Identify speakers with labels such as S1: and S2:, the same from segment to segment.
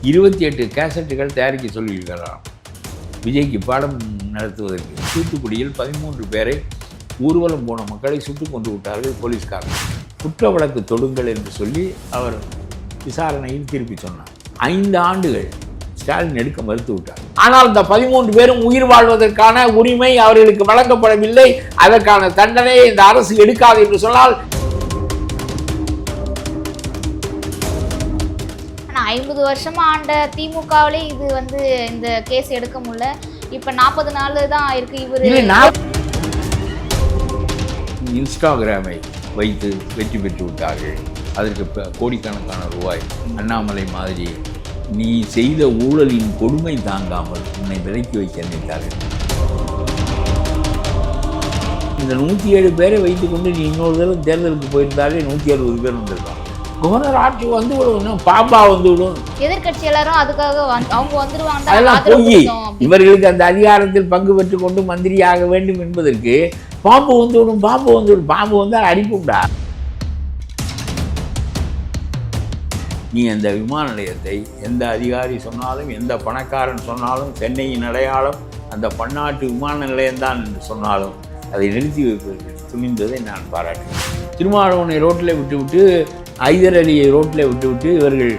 S1: 28 கேசட்டுகள் தயாரிக்க சொல்லியிருக்கிறாராம் விஜய்க்கு பாடம் நடத்துவதற்கு. தூத்துக்குடியில் 13 பேரை ஊர்வலம் போன மக்களை சுட்டுக் கொண்டு விட்டார்கள் போலீஸ்காரர்கள். குற்ற வழக்கு தொடுங்கள் என்று சொல்லி அவர் விசாரணையில் திருப்பி சொன்னார். 5 ஆண்டுகள் ஸ்டாலின் எடுக்க மறுத்து விட்டார். ஆனால் இந்த 13 பேரும் உயிர் வாழ்வதற்கான உரிமை அவர்களுக்கு வழங்கப்படவில்லை. அதற்கான தண்டனையை இந்த அரசு எடுக்காது என்று சொன்னால்
S2: 50 வருஷமா ஆண்ட திமுகவிலே இது இந்த கேஸ் எடுக்க முடியல. இப்ப 40 நாள் தான் இருக்கு. இவரு
S1: இன்ஸ்டாகிராமை வைத்து வெற்றி பெற்று விட்டார்கள். அதற்கு கோடிக்கணக்கான ரூபாய். அண்ணாமலை மாதிரி நீ செய்த ஊழலின் கொடுமை தாங்காமல் உன்னை விலக்கி வைக்க நினைத்தார்கள். இந்த 107 பேரை வைத்துக்கொண்டு நீ இன்னொரு தடவை தேர்தலுக்கு போயிருந்தாலே 160 பேர் வந்திருக்காங்க. கவர்னர் ஆட்சி வந்து விடும், பாம்பா வந்து விடும்.
S2: எதிர்கட்சி எல்லாரும் அதுக்காக அவங்க வந்துருவாங்க.
S1: அதெல்லாம் போய் இவர்களுக்கு அந்த அதிகாரத்தில் பங்கு பெற்றுக் கொண்டு மந்திரியாக வேண்டும் என்பதற்கு பாம்பு வந்து விடும், பாம்பு வந்து விடும். பாம்பு வந்தால் அடிப்புண்டா. நீ அந்த விமான நிலையத்தை எந்த அதிகாரி சொன்னாலும் எந்த பணக்காரன் சொன்னாலும் சென்னையின் அடையாளம் அந்த பன்னாட்டு விமான நிலையம்தான் என்று சொன்னாலும் அதை நிறுத்தி வைப்பதற்கு துணிந்ததை நான் பாராட்டினேன். திருமாவளவனை ரோட்டில் விட்டுவிட்டு ஐதர் அலியை ரோட்டில் விட்டுவிட்டு இவர்கள்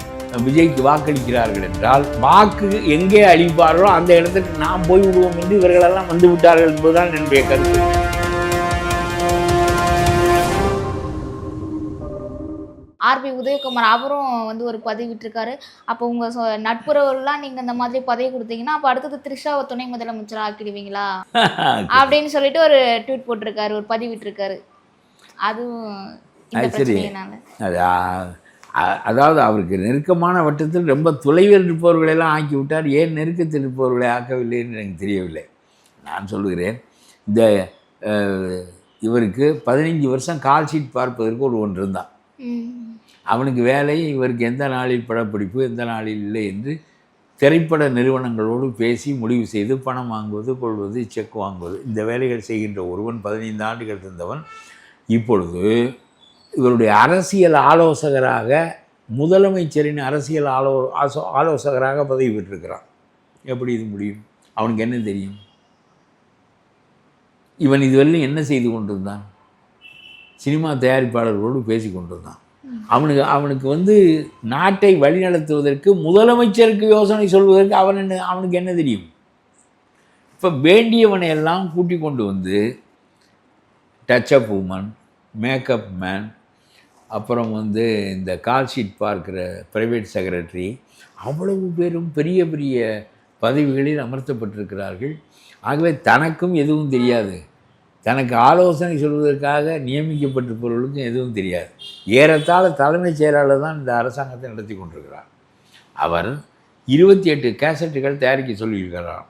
S1: விஜய்க்கு வாக்களிக்கிறார்கள் என்றால் வாக்கு எங்கே அளிப்பார்களோ அந்த இடத்துக்கு நாம் போய்விடுவோம் என்று இவர்களெல்லாம் வந்து விட்டார்கள் என்பதுதான் என்னுடைய கருத்து.
S2: ஆர்பி உதயகுமார் அவரும் ஒரு பதவி விட்டுருக்காரு. அப்போ உங்க நட்புறவுலாம் நீங்க இந்த மாதிரி பதவி கொடுத்தீங்கன்னா அப்போ அடுத்தது த்ரிஷாவை துணை முதலமைச்சர் ஆக்கிடுவீங்களா அப்படின்னு சொல்லிட்டு ஒரு ட்வீட் போட்டிருக்காரு, ஒரு பதிவு விட்டுருக்காரு. அதுவும்
S1: சரி, அதாவது அவருக்கு நெருக்கமான வட்டத்தில் ரொம்ப தொலைவில் இருப்பவர்களெல்லாம் ஆக்கி விட்டார். ஏன் நெருக்கத்தில் இருப்பவர்களை ஆக்கவில்லை என்று எனக்கு தெரியவில்லை. நான் சொல்லுகிறேன், இந்த இவருக்கு 15 வருஷம் கால் ஷீட் பார்ப்பதற்கு ஒன்று இருந்தான். அவனுக்கு வேலை, இவருக்கு எந்த நாளில் படப்பிடிப்பு எந்த நாளில் இல்லை என்று திரைப்பட நிறுவனங்களோடு பேசி முடிவு செய்து பணம் வாங்குவது, கொள்வது, செக் வாங்குவது, இந்த வேலைகள் செய்கின்ற ஒருவன் 15 ஆண்டுகள் இருந்தவன் இப்பொழுது இவருடைய அரசியல் ஆலோசகராக, முதலமைச்சரின் அரசியல் ஆலோசகராக பதவி பெற்றிருக்கிறான். எப்படி இது முடியும்? அவனுக்கு என்ன தெரியும்? இவன் இதுவரையிலும் என்ன செய்து கொண்டிருந்தான்? சினிமா தயாரிப்பாளர்களோடு பேசி கொண்டிருந்தான். அவனுக்கு நாட்டை வழிநடத்துவதற்கு, முதலமைச்சருக்கு யோசனை சொல்வதற்கு அவனுக்கு என்ன தெரியும்? இப்போ வேண்டியவனை எல்லாம் கூட்டி கொண்டு வந்து டச்சப் உமன், மேக்கப் மேன், அப்புறம் இந்த கால் ஷீட் பார்க்குற ப்ரைவேட் செக்ரட்டரி, அவ்வளவு பேரும் பெரிய பெரிய பதவிகளில் அமர்த்தப்பட்டிருக்கிறார்கள். ஆகவே தனக்கும் எதுவும் தெரியாது, தனக்கு ஆலோசனை சொல்வதற்காக நியமிக்கப்பட்டிருப்பவர்களுக்கும் எதுவும் தெரியாது. ஏறத்தாழ தலைமைச் செயலாளர் தான் இந்த அரசாங்கத்தை நடத்தி கொண்டிருக்கிறார். அவர் 28 கேசட்டுகள் தயாரிக்க சொல்லியிருக்கிறார்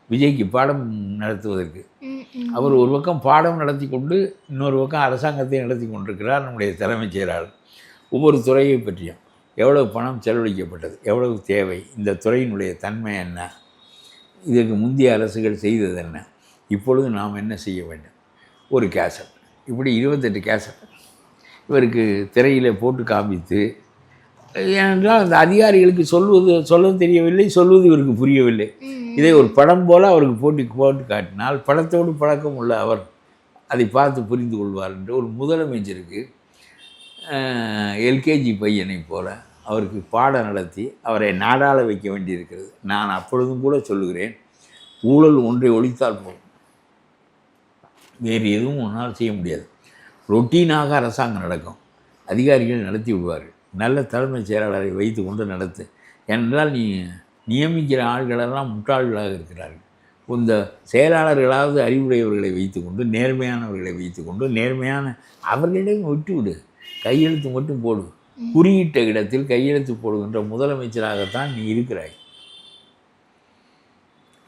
S1: விஜய்க்கு பாடம் நடத்துவதற்கு. அவர் ஒரு பக்கம் பாடம் நடத்தி கொண்டு இன்னொரு பக்கம் அரசாங்கத்தை நடத்தி கொண்டிருக்கிறார் நம்முடைய தலைமைச் செயலாளர். ஒவ்வொரு துறையை பற்றியும் எவ்வளவு பணம் செலவழிக்கப்பட்டது, எவ்வளவு தேவை, இந்த துறையினுடைய தன்மை என்ன, இதற்கு முந்தைய அரசுகள் செய்தது என்ன, இப்பொழுது நாம் என்ன செய்ய வேண்டும், ஒரு கேசட், இப்படி 28 கேசட் இவருக்கு திரையில் போட்டு காமித்து, ஏனென்றால் அந்த அதிகாரிகளுக்கு சொல்ல தெரியவில்லை, சொல்வது இவருக்கு புரியவில்லை. இதை ஒரு படம் போல் அவருக்கு போட்டு காட்டினால் படத்தோடு பழக்கம் உள்ள அவர் அதை பார்த்து புரிந்து கொள்வார் என்று ஒரு முதலமைச்சருக்கு எல்கேஜி பையனை போல அவருக்கு பாடம் நடத்தி அவரை நாடாள வைக்க வேண்டியிருக்கிறது. நான் அப்பொழுதும் கூட சொல்லுகிறேன், ஊழல் ஒன்றை ஒழித்தால் போகும், வேறு எதுவும் ஒன்றால் செய்ய முடியாது. ரொட்டீனாக அரசாங்கம் நடக்கும், அதிகாரிகள் நடத்தி விடுவார்கள். நல்ல தலைமைச் செயலாளரை வைத்து கொண்டு நடத்து. ஏனென்றால் நீ நியமிக்கிற ஆள்களெல்லாம் முட்டாள்களாக இருக்கிறார்கள். இந்த செயலாளர்களாவது அறிவுடையவர்களை வைத்துக்கொண்டு, நேர்மையானவர்களை வைத்துக்கொண்டு, அவர்களிடம் விட்டுவிடு, கையெழுத்து மட்டும் போடு. குறியிட்ட இடத்தில் கையெழுத்து போடுகின்ற முதலமைச்சராகத்தான் நீ இருக்கிறாய்.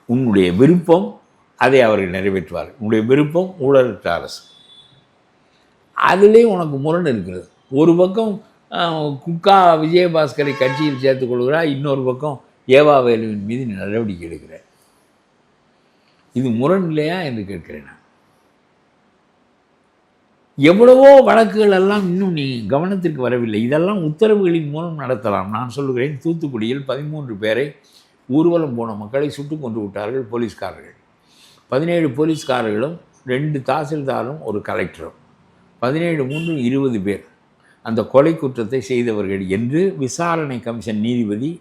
S1: உன்னுடைய விருப்பம் அதை அவர்கள் நிறைவேற்றுவார்கள். உன்னுடைய விருப்பம் ஊழலற்ற அரசு. அதிலே உனக்கு முரண் இருக்கிறது. ஒரு பக்கம் குக்கா விஜயபாஸ்கரை கட்சியில் சேர்த்துக் கொள்கிறார், இன்னொரு பக்கம் ஏவாவேலுவின் மீது நடவடிக்கை எடுக்கிறார். இது முரண் இல்லையா என்று கேட்கிறேன் நான். எவ்வளவோ வழக்குகள் எல்லாம் இன்னும் நீ கவனத்திற்கு வரவில்லை. இதெல்லாம் உத்தரவுகளின் மூலம் நடத்தலாம். நான் சொல்லுகிறேன், தூத்துக்குடியில் 13 பேரை ஊர்வலம் போன மக்களை சுட்டு கொண்டு விட்டார்கள் போலீஸ்காரர்கள். 17 போலீஸ்காரர்களும் 2 தாசில்தாரும் ஒரு கலெக்டரும். 17 3 20 பேர் அந்த கொலை குற்றத்தை செய்தவர்கள் என்று விசாரணை கமிஷன் நீதிபதி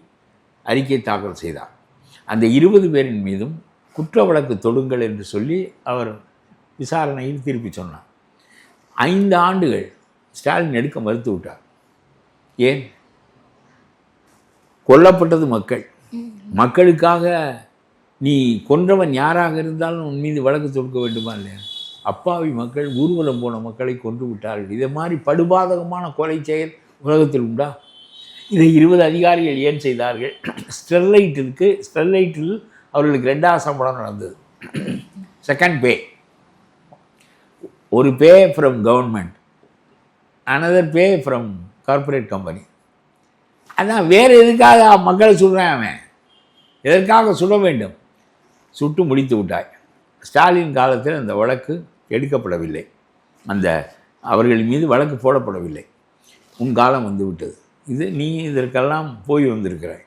S1: அறிக்கை தாக்கல் செய்தார். அந்த 20 பேரின் மீதும் குற்ற வழக்கு தொடுங்கள் என்று சொல்லி அவர் விசாரணையில் திருப்பி சொன்னார். 5 ஆண்டுகள் ஸ்டாலின் எடுக்க மறுத்து விட்டார். ஏன்? கொல்லப்பட்டது மக்கள். மக்களுக்காக நீ கொன்றவன் யாராக இருந்தாலும் உன் மீது வழக்கு தொடுக்க வேண்டுமா இல்லையா? அப்பாவி மக்கள், ஊர்வலம் போன மக்களை கொன்று விட்டார்கள். இதை மாதிரி படுபாதகமான கொலை செயல் உலகத்தில் உண்டா? இதை 20 அதிகாரிகள் ஏன் செய்தார்கள்? ஸ்டெர்லைட்டில் அவர்களுக்கு 2வது சம்பளம் நடந்தது. Second pay. ஒரு pay from government, another pay from corporate company. அதான் வேறு எதுக்காக மக்களை சுடுறேன்? அவன் எதற்காக சுட வேண்டும்? சுட்டு முடித்து விட்டாய். ஸ்டாலின் காலத்தில் அந்த வழக்கு எடுக்கப்படவில்லை, அவர்கள் மீது வழக்கு போடப்படவில்லை. உன் காலம் வந்து விட்டது. நீ இதற்கெல்லாம் போய் வந்திருக்கிறாய்.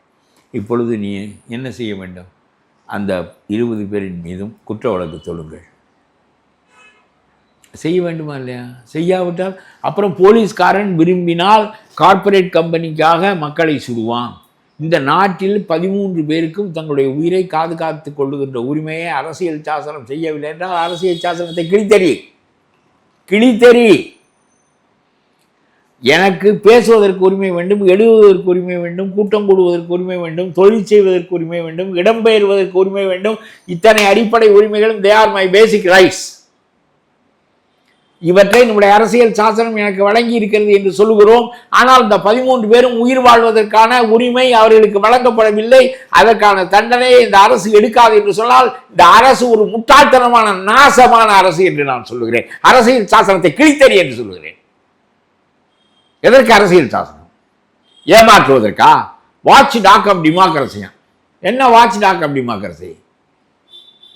S1: இப்பொழுது நீ என்ன செய்ய வேண்டும்? அந்த 20 பேரின் மீதும் குற்ற வழக்கு தொடுங்கள். செய்ய வேண்டுமா இல்லையா? செய்யாவிட்டால் அப்புறம் போலீஸ்காரன் விரும்பினால் கார்ப்பரேட் கம்பெனிக்காக மக்களை சுடுவான். இந்த நாட்டில் 13 பேருக்கும் தங்களுடைய உயிரை காத்து கொள்ளுகின்ற உரிமையை அரசியல் சாசனம் செய்யவில்லை என்றால் அரசியல் சாசனத்தை கிழித்தெறி. எனக்கு பேசுவதற்கு உரிமை வேண்டும், எழுதுவதற்கு உரிமை வேண்டும், கூட்டம் கூடுவதற்கு உரிமை வேண்டும், தொழில் செய்வதற்கு உரிமை வேண்டும், இடம்பெயர்வதற்கு உரிமை வேண்டும். இத்தனை அடிப்படை உரிமைகளும் they are my basic rights. இவற்றை நம்முடைய அரசியல் சாசனம் எனக்கு வழங்கி இருக்கிறது என்று சொல்லுகிறோம். ஆனால் இந்த 13 பேரும் உயிர் வாழ்வதற்கான உரிமை அவர்களுக்கு வழங்கப்படவில்லை. அதற்கான தண்டனையை இந்த அரசு எடுக்காது என்று சொன்னால் இந்த அரசு ஒரு முட்டாள்தனமான நாசமான அரசு என்று நான் சொல்லுகிறேன். அரசியல் சாசனத்தை கிழித்தறி என்று சொல்லுகிறேன். எதற்கு அரசியல் சாசனம்? ஏமாற்றுவதற்கா? வாட்ச் டாக் ஆஃப் டெமோக்ரஸியா? என்ன வாட்ச் டாக் ஆஃப் டெமோக்ரஸி?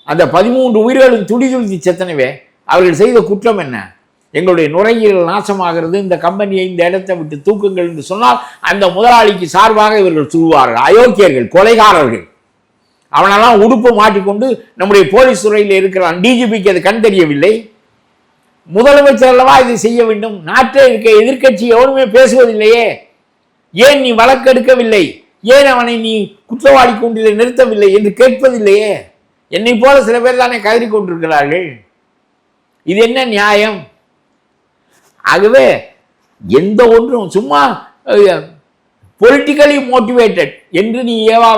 S1: அந்த 13 உயிர்களும் துடி செத்தனவே அவர்கள் செய்த குற்றம் என்ன? எங்களுடைய நுரையீரல் நாசமாகிறது, இந்த கம்பெனியை இந்த இடத்தை விட்டு தூக்குங்கள் என்று சொன்னால் அந்த முதலாளிக்கு சார்பாக இவர்கள் சொல்வார்கள். அயோக்கியர்கள், கொலைகாரர்கள். அவனெல்லாம் உடுப்பு மாட்டிக்கொண்டு நம்முடைய போலீஸ் துறையில் இருக்கிறான். டிஜிபிக்கு அது கண் தெரியவில்லை. முதலமைச்சர் அல்லவா இதை செய்ய வேண்டும். நாட்டில் இருக்க எதிர்க்கட்சி எவனுமே பேசுவதில்லையே. ஏன் நீ வழக்கெடுக்கவில்லை? ஏன் அவனை நீ குற்றவாளி கூண்டில் நிறுத்தவில்லை என்று கேட்பதில்லையே. என்னை போல சில பேர் தானே கதறி கொண்டிருக்கிறார்கள். இது என்ன நியாயம்? ஆகவே எந்த ஒன்றும் சும்மா பொலிட்டிக்கலி மோட்டிவேட்டட் என்று நீ ஏவா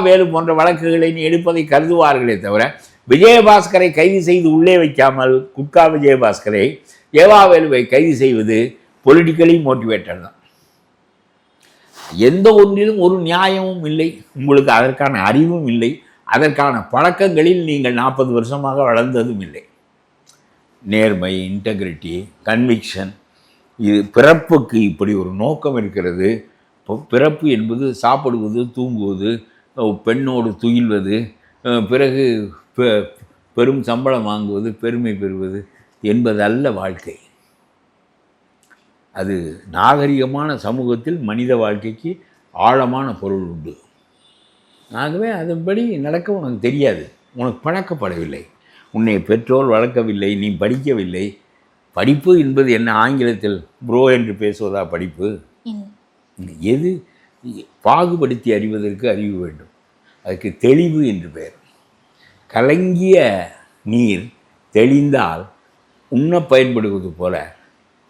S1: வேலு போன்ற வழக்குகளை நீ எடுப்பதை கருதுவார்களே தவிர, விஜயபாஸ்கரை கைது செய்து உள்ளே வைக்காமல் குட்கா விஜயபாஸ்கரை, ஏவா வேலுவை கைது செய்வது பொலிட்டிக்கலி மோட்டிவேட்டட் தான். எந்த ஒன்றிலும் ஒரு நியாயமும் இல்லை. உங்களுக்கு அதற்கான அறிவும் இல்லை. அதற்கான பழக்கங்களில் நீங்கள் 40 வருஷமாக வளர்ந்ததும் இல்லை. நேர்மை, இன்டெகிரிட்டி, கன்விக்ஷன், இது பிறப்புக்கு இப்படி ஒரு நோக்கம் இருக்கிறது. பிறப்பு என்பது சாப்பிடுவது, தூங்குவது, பெண்ணோடு துயில்வது, பிறகு பெரும் சம்பளம் வாங்குவது, பெருமை பெறுவது என்பதல்ல வாழ்க்கை. அது நாகரிகமான சமூகத்தில் மனித வாழ்க்கைக்கு ஆழமான பொருள் உண்டு. ஆகவே அதன்படி நடக்க உனக்கு தெரியாது, உனக்கு பழக்கப்படவில்லை, உன்னை பெற்றோர் வளர்க்கவில்லை, நீ படிக்கவில்லை. படிப்பு என்பது என்ன? ஆங்கிலத்தில் ப்ரோ என்று பேசுவதா படிப்பு? எது? பாகுபடுத்தி அறிவதற்கு அறிவு வேண்டும். அதுக்கு தெளிவு என்று பெயர். கலங்கிய நீர் தெளிந்தால் உண்ண பயன்படுவது போல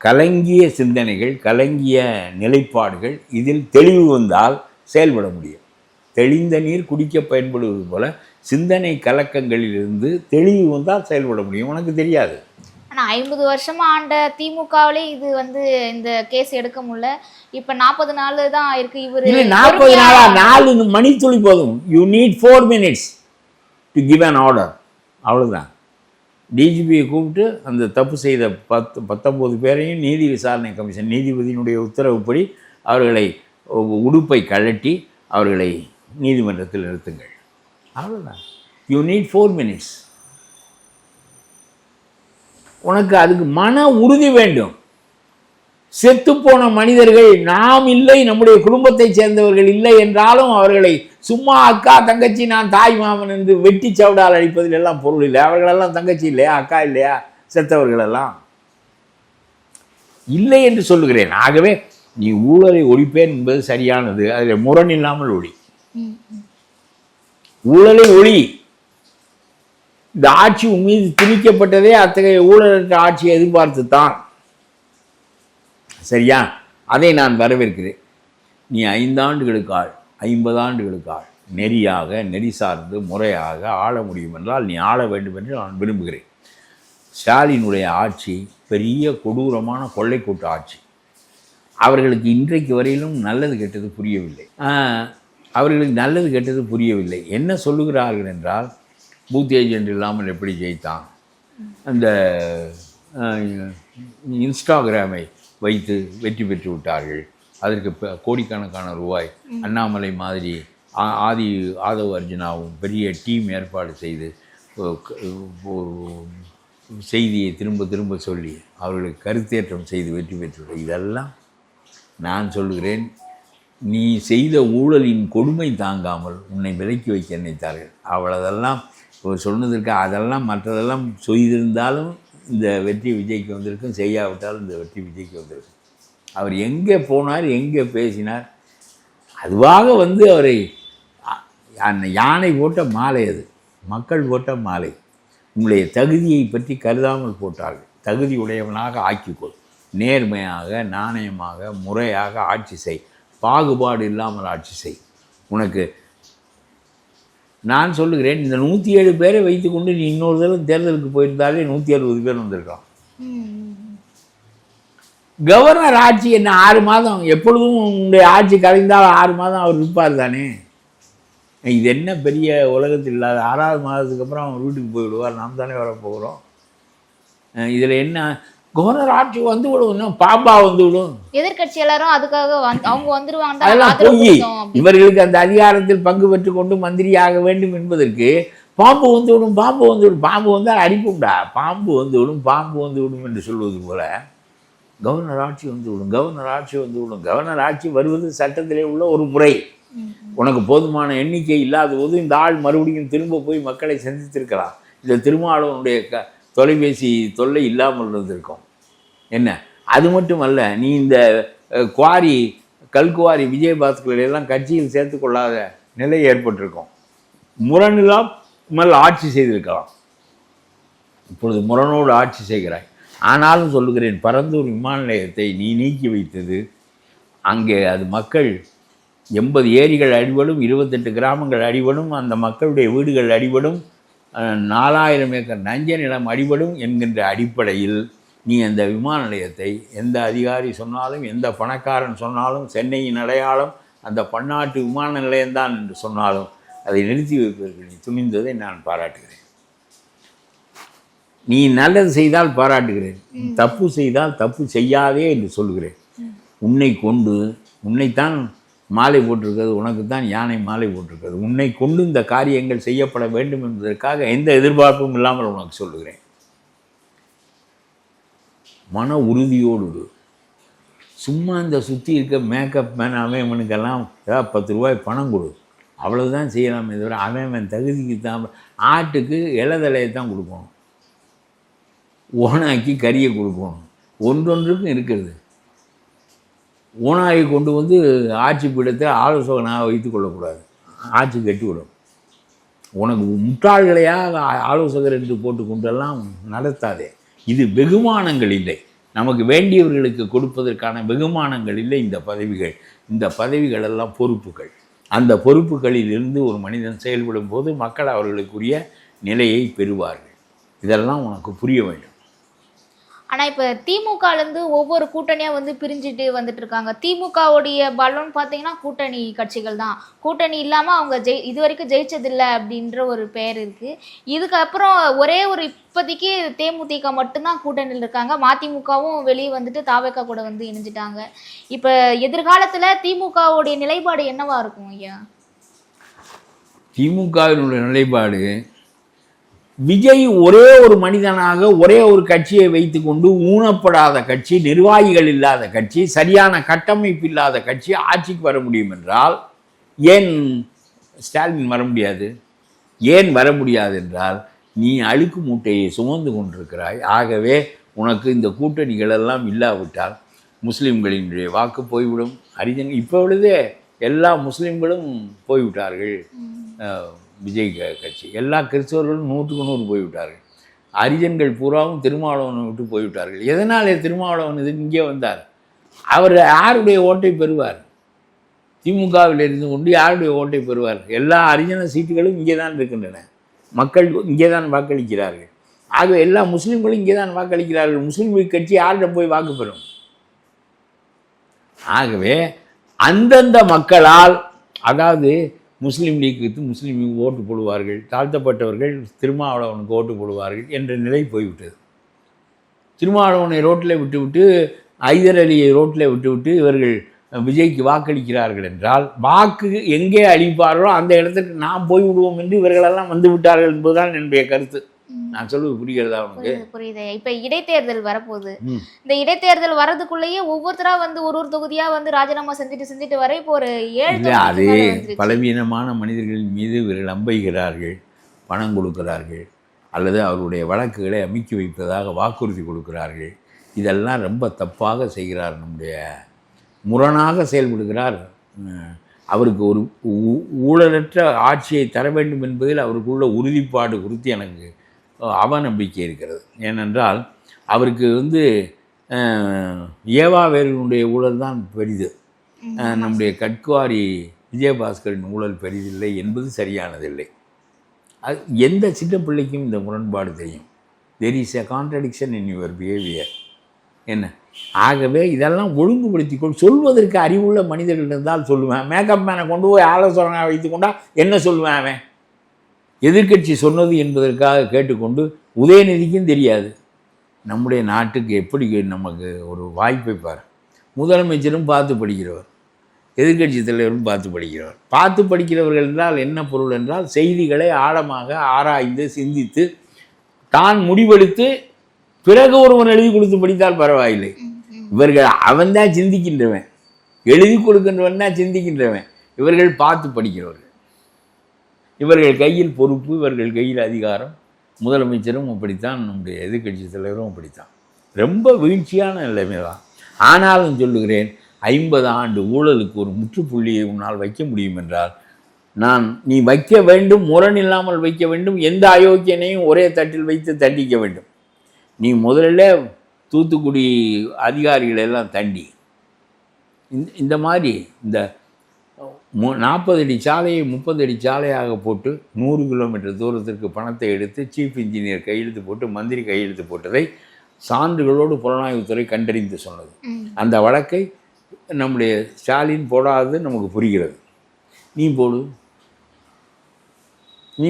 S1: கலங்கிய சிந்தனைகள், கலங்கிய நிலைப்பாடுகள், இதில் தெளிவு வந்தால் செயல்பட முடியும். தெளிந்த நீர் குடிக்க பயன்படுவது போல சிந்தனை கலக்கங்களிலிருந்து தெளிவு வந்தால் செயல்பட முடியும். உனக்கு தெரியாது.
S2: ஆனால் 50 வருஷமா ஆண்ட திமுகவிலே இது இந்த கேஸ் எடுக்க முடியல. இப்போ 40 நாள் தான் இருக்கு. இவர்
S1: 40 நாளா? 4 மணித்துளி போதும். You need 4 minutes to give an order. அவ்வளோதான். டிஜிபியை கூப்பிட்டு அந்த தப்பு செய்த 19 பேரையும் நீதி விசாரணை கமிஷன் நீதிபதியினுடைய உத்தரவுப்படி அவர்களை உடுப்பை கழட்டி அவர்களை நீதிமன்றத்தில் நிறுத்துங்கள். அவ்வளோதான். You need 4 minutes. உனக்கு அதுக்கு மன உறுதி வேண்டும். செத்துப்போன மனிதர்கள் நாம் இல்லை, நம்முடைய குடும்பத்தை சேர்ந்தவர்கள் இல்லை என்றாலும் அவர்களை சும்மா அக்கா தங்கச்சி நான் தாய் மாமன் என்று வெட்டி சவுடால் அழிப்பதில் எல்லாம் பொருள் இல்லை. அவர்களெல்லாம் தங்கச்சி இல்லையா, அக்கா இல்லையா, செத்தவர்களெல்லாம் இல்லை என்று சொல்லுகிறேன். ஆகவே நீ ஊழலை ஒழிப்பேன் என்பது சரியானது, அதில் முரண் இல்லாமல் ஒழி, ஊழலை ஒழி. இந்த ஆட்சி உன் மீது திணிக்கப்பட்டதே அத்தகைய ஊழலற்ற ஆட்சியை எதிர்பார்த்துத்தான். சரியா? அதை நான் வரவேற்கிறேன். நீ 5 ஆண்டுகளுக்காள் 50 ஆண்டுகளுக்காள் நெறியாக நெறி சார்ந்து முறையாக ஆள முடியும் என்றால் நீ ஆள வேண்டும் என்று நான் விரும்புகிறேன். ஸ்டாலினுடைய ஆட்சி பெரிய கொடூரமான கொள்ளை கூட்ட ஆட்சி. அவர்களுக்கு இன்றைக்கு வரையிலும் நல்லது கெட்டது புரியவில்லை. அவர்களுக்கு நல்லது கெட்டது புரியவில்லை. என்ன சொல்லுகிறார்கள் என்றால், பூத் ஏஜென்ட் இல்லாமல் எப்படி ஜெயித்தான், அந்த இன்ஸ்டாகிராமை வைத்து வெற்றி பெற்று விட்டார்கள், அதற்கு கோடிக்கணக்கான ரூபாய் அண்ணாமலை மாதிரி ஆதவ் அர்ஜுனாவும் பெரிய டீம் ஏற்பாடு செய்து செய்தியை திரும்ப திரும்ப சொல்லி அவர்களுக்கு கருத்தேற்றம் செய்து வெற்றி பெற்றுவிட்டார். இதெல்லாம் நான் சொல்லுகிறேன், நீ செய்த ஊழலின் கொடுமை தாங்காமல் உன்னை விலக்கி வைக்க நினைத்தார்கள். அவ்வளோதெல்லாம் சொன்னதற்கு அதெல்லாம் மற்றதெல்லாம் செய்திருந்தாலும் இந்த வெற்றி விஜய்க்கு வந்திருக்கும், செய்யாவிட்டாலும் இந்த வெற்றி விஜய்க்கு வந்திருக்கும். அவர் எங்கே போனார், எங்கே பேசினார், அதுவாக வந்து அவரை யானை போட்ட மாலை, அது மக்கள் போட்ட மாலை. உங்களுடைய தகுதியை பற்றி கருதாமல் போட்டார்கள். தகுதி உடையவனாக ஆக்கிக்கொள், நேர்மையாக நாணயமாக முறையாக ஆட்சி செய், பாகுபாடு இல்லாமல் ஆட்சி செய். உனக்கு நான் சொல்லுகிறேன், இந்த 107 பேரை வைத்துக்கொண்டு நீ இன்னொரு தடவை தேர்தலுக்கு போயிருந்தாலே 160 பேர் வந்திருக்கான். கவர்னர் ஆட்சி என்ன 6 மாதம், எப்பொழுதும் உங்களுடைய ஆட்சி கலைந்தால் 6 மாதம் அவர் இருப்பார் தானே. இது என்ன பெரிய உலகத்தில் இல்லாத, 6ஆவது மாதத்துக்கு அப்புறம் அவர் வீட்டுக்கு போய்விடுவார், நாம் தானே வர போகிறோம். இதில் என்ன கவர்னர் ஆட்சி வந்து விடும், பாப்பா வந்து விடும்.
S2: எதிர்கட்சி எல்லாரும் அதுக்காக அவங்க வந்துருவாங்க.
S1: அதெல்லாம் போய் இவர்களுக்கு அந்த அதிகாரத்தில் பங்கு பெற்று கொண்டு மந்திரியாக வேண்டும் என்பதற்கு பாம்பு வந்து விடும், பாம்பு வந்து விடும், பாம்பு வந்தால் அடிக்கும்டா, பாம்பு வந்து விடும், பாம்பு வந்து விடும் என்று சொல்வது போல கவர்னர் ஆட்சி வந்து விடும், கவர்னர் ஆட்சி வந்து விடும். கவர்னர் ஆட்சி வருவது சட்டத்திலே உள்ள ஒரு முறை. உனக்கு போதுமான எண்ணிக்கை இல்லாத போது இந்த ஆள் மறுபடியும் திரும்ப போய் மக்களை சந்தித்திருக்கலாம். இந்த திருமாவளவனுடைய தொலைபேசி தொல்லை இல்லாமல் இருந்திருக்கும். என்ன அது மட்டும் அல்ல, நீ இந்த குவாரி கல்குவாரி விஜயபாஸ்கர் எல்லாம் கட்சியில் சேர்த்து கொள்ளாத நிலை ஏற்பட்டிருக்கும். முரணில்லாமல் ஆட்சி செய்திருக்கலாம். இப்பொழுது முரணோடு ஆட்சி செய்கிறாய். ஆனாலும் சொல்லுகிறேன், பரந்தூர் விமான நிலையத்தை நீ நீக்கி வைத்தது, அங்கே அது மக்கள் 80 ஏரிகள் அடிபடும், 28 கிராமங்கள் அடிபடும், அந்த மக்களுடைய வீடுகள் அடிபடும், 4000 ஏக்கர் நஞ்ச நிலம் அடிபடும் என்கின்ற அடிப்படையில் நீ அந்த விமான நிலையத்தை எந்த அதிகாரி சொன்னாலும், எந்த பணக்காரன் சொன்னாலும், சென்னையின் அடையாளம் அந்த பன்னாட்டு விமான நிலையம்தான் என்று சொன்னாலும் அதை நிறுத்தி வைப்பதற்கு நீ துணிந்ததை நான் பாராட்டுகிறேன். நீ நல்லது செய்தால் பாராட்டுகிறேன், தப்பு செய்தால் தப்பு செய்யாதே என்று சொல்கிறேன். உன்னை கொண்டு, உன்னைத்தான் மாலை போட்டிருக்கிறது, உனக்கு தான் யானை மாலை போட்டிருக்கிறது, உன்னை கொண்டு இந்த காரியங்கள் செய்யப்பட வேண்டும் என்பதற்காக எந்த எதிர்பார்ப்பும் இல்லாமல் உனக்கு சொல்லுகிறேன். மன உறுதியோடு சும்மா இந்த சுற்றி இருக்க மேக்கப் மேன் அவனுக்கெல்லாம் ஏதாவது 10 ரூபாய் பணம் கொடு, அவ்வளவுதான் செய்யலாமே தவிர அவன் தகுதிக்கு தான். ஆட்டுக்கு இலதலையை தான் கொடுக்கணும், ஓனாக்கி கறியை கொடுக்கணும், ஒன்றொன்றுக்கும் இருக்கிறது. ஓனாயை கொண்டு வந்து ஆட்சி பீடத்தை ஆலோசகனாக வைத்து கொள்ளக்கூடாது, ஆட்சி கட்டிவிடும். உனக்கு முட்டாள்களையாக ஆலோசகர் என்று போட்டு கொண்டெல்லாம் நடத்தாதே. இது வெகுமானங்கள் இல்லை, நமக்கு வேண்டியவர்களுக்கு கொடுப்பதற்கான வெகுமானங்கள் இல்லை இந்த பதவிகள். இந்த பதவிகள் எல்லாம் பொறுப்புகள். அந்த பொறுப்புகளில் இருந்து ஒரு மனிதன் செயல்படும் போது மக்கள் அவர்களுக்குரிய நிலையை பெறுவார்கள். இதெல்லாம் உனக்கு புரிய வேண்டும்.
S2: ஆனால் இப்போ திமுகலேருந்து ஒவ்வொரு கூட்டணியாக வந்து பிரிஞ்சுட்டு வந்துட்டு இருக்காங்க. திமுகவுடைய பலம்னு பார்த்தீங்கன்னா கூட்டணி கட்சிகள் தான். கூட்டணி இல்லாமல் அவங்க இது வரைக்கும் ஜெயிச்சதில்லை அப்படின்ற ஒரு பெயர் இருக்குது. இதுக்கப்புறம் ஒரே ஒரு இப்போதைக்கு தேமுதிக மட்டும்தான் கூட்டணியில் இருக்காங்க. மதிமுகவும் வெளியே வந்துட்டு தாவேக்கா கூட வந்து இணைஞ்சிட்டாங்க. இப்போ எதிர்காலத்தில் திமுகவுடைய நிலைப்பாடு என்னவா இருக்கும் ஐயா?
S1: திமுகவினுடைய நிலைப்பாடு விஜய் ஒரே ஒரு மனிதனாக ஒரே ஒரு கட்சியை வைத்துக்கொண்டு ஊனப்படாத கட்சி, நிர்வாகிகள் இல்லாத கட்சி, சரியான கட்டமைப்பு இல்லாத கட்சி ஆட்சிக்கு வர முடியும் என்றால் ஏன் ஸ்டாலின் வர முடியாது? ஏன் வர முடியாது என்றால் நீ அழுக்கு மூட்டையை சுமந்து கொண்டிருக்கிறாய். ஆகவே உனக்கு இந்த கூட்டணிகள் எல்லாம் இல்லாவிட்டால் முஸ்லீம்களினுடைய வாக்கு போய்விடும். ஹரிஜன் இப்போ விழுதே எல்லா முஸ்லீம்களும் போய்விட்டார்கள். விஜய் கட்சி எல்லா கிறிஸ்தவர்களும் 100க்கு 100 போய்விட்டார்கள். ஹரிஜன்கள் பூராவும் திருமாவளவனை விட்டு போய்விட்டார்கள். எதனால் திருமாவளவன் இது இங்கே வந்தார்? அவர் யாருடைய ஓட்டை பெறுவார்? திமுகவில் இருந்து கொண்டு யாருடைய ஓட்டை பெறுவார்? எல்லா ஹரிஜன சீட்டுகளும் இங்கே தான் இருக்கின்றன. மக்கள் இங்கே தான் வாக்களிக்கிறார்கள். ஆகவே எல்லா முஸ்லீம்களும் இங்கே தான் வாக்களிக்கிறார்கள். முஸ்லீம் லீக் கட்சி யாரிடம் போய் வாக்கு பெறும்? ஆகவே அந்தந்த மக்களால், அதாவது முஸ்லீம் லீக்கு முஸ்லீம் ஓட்டு போடுவார்கள், தாழ்த்தப்பட்டவர்கள் திருமாவளவனுக்கு ஓட்டு போடுவார்கள் என்ற நிலை போய்விட்டது. திருமாவளவனை ரோட்டில் விட்டுவிட்டு, ஐதர் அலியை ரோட்டில் விட்டுவிட்டு இவர்கள் விஜய்க்கு வாக்களிக்கிறார்கள் என்றால் வாக்கு எங்கே அளிப்பார்களோ அந்த இடத்துக்கு நாம் போய்விடுவோம் என்று இவர்களெல்லாம் வந்து விட்டார்கள் என்பதுதான் என்னுடைய கருத்து. நான் சொல்லுவது புரிகிறதா உனக்கு?
S2: புரியுது. இப்ப இடைத்தேர்தல் வரப்போகுது. இந்த இடைத்தேர்தல் வரதுக்குள்ளேயே ஒவ்வொருத்தரா வந்து ஒரு தொகுதியா வந்து ராஜினாமா செஞ்சுட்டு வர இப்போ ஒரு 7
S1: அதே பலவீனமான மனிதர்களின் மீது இவர்கள் நம்புகிறார்கள், பணம் கொடுக்கிறார்கள், அல்லது அவருடைய வழக்குகளை அமைக்கி வைப்பதாக வாக்குறுதி கொடுக்கிறார்கள். இதெல்லாம் ரொம்ப தப்பாக செய்கிறார். நம்முடைய முரணாக செயல்படுகிறார். அவருக்கு ஒரு ஊழலற்ற ஆட்சியை தர வேண்டும் என்பதில் அவருக்குள்ள உறுதிப்பாடு குறித்து எனக்கு அவநம்பிக்கை இருக்கிறது. ஏனென்றால் அவருக்கு ஏவாவேலுடைய ஊழல் தான் பெரிது, நம்முடைய கட்குவாரி விஜயபாஸ்கரின் ஊழல் பெரிதில்லை என்பது சரியானதில்லை. அது எந்த சின்ன பிள்ளைக்கும் இந்த முரண்பாடு தெரியும். There is a contradiction in your behaviour. என்ன? ஆகவே இதெல்லாம் ஒழுங்குபடுத்திக்கொள். சொல்வதற்கு அறிவுள்ள மனிதர்கள் இருந்தால் சொல்லுவேன். மேக்கப் மேனை கொண்டு போய் ஆலோசனை வைத்து கொண்டா என்ன சொல்லுவேன்? அவன் எதிர்கட்சி சொன்னது என்பதற்காக கேட்டுக்கொண்டு உதயநிதிக்கும் தெரியாது. நம்முடைய நாட்டுக்கு எப்படி நமக்கு ஒரு வாய்ப்பை பார். முதலமைச்சரும் பார்த்து படிக்கிறவர், எதிர்கட்சி தலைவரும் பார்த்து படிக்கிறவர். பார்த்து படிக்கிறவர்கள் என்றால் என்ன பொருள் என்றால் செய்திகளை ஆழமாக ஆராய்ந்து சிந்தித்து தான் முடிவெடுத்து பிறகு ஒருவன் எழுதி கொடுத்து படித்தால் பரவாயில்லை. இவர்கள் அவன்தான் சிந்திக்கின்றவன், எழுதி கொடுக்கின்றவன் தான் சிந்திக்கின்றவன். இவர்கள் பார்த்து படிக்கிறவர்கள். இவர்கள் கையில் பொறுப்பு, இவர்கள் கையில் அதிகாரம். முதலமைச்சரும் அப்படித்தான், நம்முடைய எதிர்கட்சி தலைவரும் அப்படித்தான். ரொம்ப வீழ்ச்சியான நிலைமை தான். ஆனாலும் சொல்லுகிறேன், 50 ஆண்டு ஊழலுக்கு ஒரு முற்றுப்புள்ளியை உன்னால் வைக்க முடியும் என்றால் நீ வைக்க வேண்டும், முரண் இல்லாமல் வைக்க வேண்டும். எந்த அயோக்கியனையும் ஒரே தட்டில் வைத்து தண்டிக்க வேண்டும். நீ முதல்ல தூத்துக்குடி அதிகாரிகள் எல்லாம் தண்டி இந்த மாதிரி இந்த 40 அடி சாலையை 30 அடி சாலையாக போட்டு 100 கிலோமீட்டர் தூரத்திற்கு பணத்தை எடுத்து சீஃப் இன்ஜினியர் கையெழுத்து போட்டு மந்திரி கையெழுத்து போட்டதை சான்றுகளோடு புலனாய்வுத்துறை கண்டறிந்து சொன்னது. அந்த வழக்கை நம்முடைய ஸ்டாலின் போடாதது நமக்கு புரிகிறது. நீ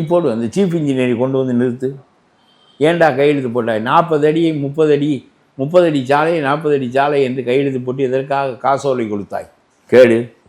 S1: போடு அந்த சீஃப் இன்ஜினியரை கொண்டு வந்து நிறுத்து. ஏண்டா கையெழுத்து போட்டாய்? 40 அடியை 30 அடி சாலையை 40 அடி சாலை என்று கையெழுத்து போட்டு எதற்காக காசோலை கொடுத்தாய்? கேடு.